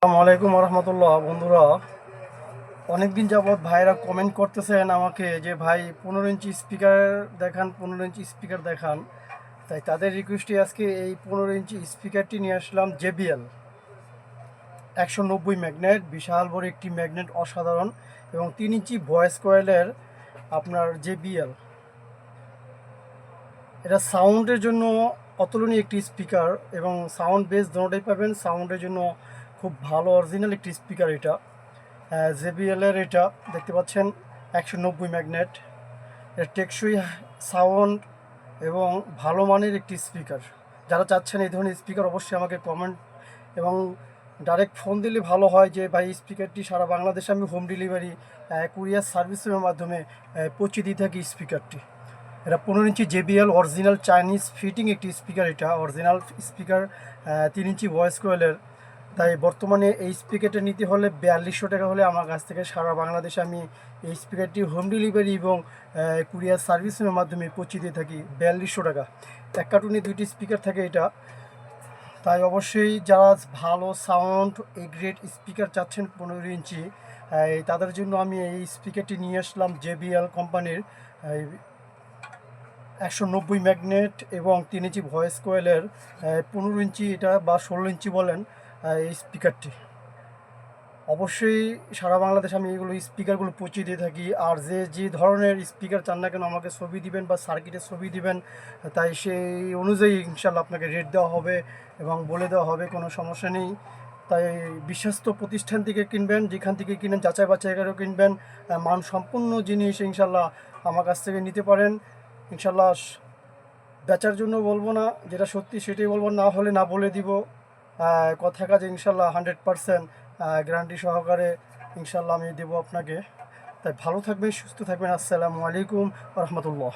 আসসালামু আলাইকুম রহমতুল্লাহ। বন্ধুরা, অনেকদিন যাবৎ ভাইরা কমেন্ট করতেছেন আমাকে যে ভাই 15 ইঞ্চি স্পিকার দেখান, 15 ইঞ্চি স্পিকার দেখান। তাই তাদের রিকোয়েস্টে আজকে এই 15 ইঞ্চি স্পিকারটি নিয়ে আসলাম। JBL 190 ম্যাগনেট, বিশাল বড় একটি ম্যাগনেট, অসাধারণ। এবং 3 ইঞ্চি ভয়েস কয়েলের আপনার JBL, এটা সাউন্ডের জন্য অতুলনীয় একটি স্পিকার এবং সাউন্ড বেস দুটোটাই পাবেন। সাউন্ডের জন্য খুব ভালো অরিজিনাল একটি স্পিকার এটা। JBL-এর এটা দেখতে পাচ্ছেন 190 ম্যাগনেট, এর টেকসই সাউন্ড এবং ভালো মানের একটি স্পিকার। যারা চাচ্ছেন এই ধরনের স্পিকার অবশ্যই আমাকে কমেন্ট এবং ডাইরেক্ট ফোন দিলে ভালো হয় যে ভাই স্পিকারটি সারা বাংলাদেশে আমি হোম ডেলিভারি কুরিয়ার সার্ভিসের মাধ্যমে পৌঁছে দিয়ে থাকি স্পিকারটি। এটা 15 ইঞ্চি JBL অরিজিনাল চাইনিজ ফিটিং একটি স্পিকার। এটা অরিজিনাল স্পিকার, 3 ইঞ্চি ভয়েস কোয়েলের। তাই বর্তমানে এই স্পিকারটা নিতে হলে 4200 টাকা হলে আমার কাছ থেকে সারা বাংলাদেশে আমি এই স্পিকারটি হোম ডেলিভারি এবং কুরিয়ার সার্ভিসের মাধ্যমে পৌঁছে দিয়ে থাকি। 4200 টাকা, এক কার্টুনে 2টি স্পিকার থাকে এটা। তাই অবশ্যই যারা ভালো সাউন্ড এই গ্রেট স্পিকার চাচ্ছেন 15 ইঞ্চি, তাদের জন্য আমি এই স্পিকারটি নিয়ে আসলাম। JBL কোম্পানির 190 ম্যাগনেট এবং 3 ইঞ্চি ভয়েস কোয়েলের 15 ইঞ্চি এটা বা 16 ইঞ্চি বলেন এই স্পিকারটি। অবশ্যই সারা বাংলাদেশে আমি এগুলো স্পিকারগুলো পৌঁছে দিয়ে থাকি। আর যে ধরনের স্পিকার চান না কেন আমাকে ছবি দিবেন বা সার্কিটের ছবি দিবেন, তাই সেই অনুযায়ী ইনশাল্লাহ আপনাকে রেট দেওয়া হবে এবং বলে দেওয়া হবে, কোনো সমস্যা নেই। তাই বিশ্বস্ত প্রতিষ্ঠান থেকে কিনবেন, যেখান থেকে কিনেন যাচাই বাছাই করে কিনবেন। মানসম্পন্ন জিনিস ইনশাল্লাহ আমার কাছ থেকে নিতে পারেন। ইনশাল্লাহ বেচার জন্য বলবো না, যেটা সত্যি সেটাই বলবো, না হলে না বলে দিব। কথা কাজে ইনশাল্লাহ 100% গ্যারান্টি সহকারে ইনশাল্লাহ আমি দেবো আপনাকে। তাই ভালো থাকবেন, সুস্থ থাকবেন। আসসালামু আলাইকুম রহমতুল্লাহ।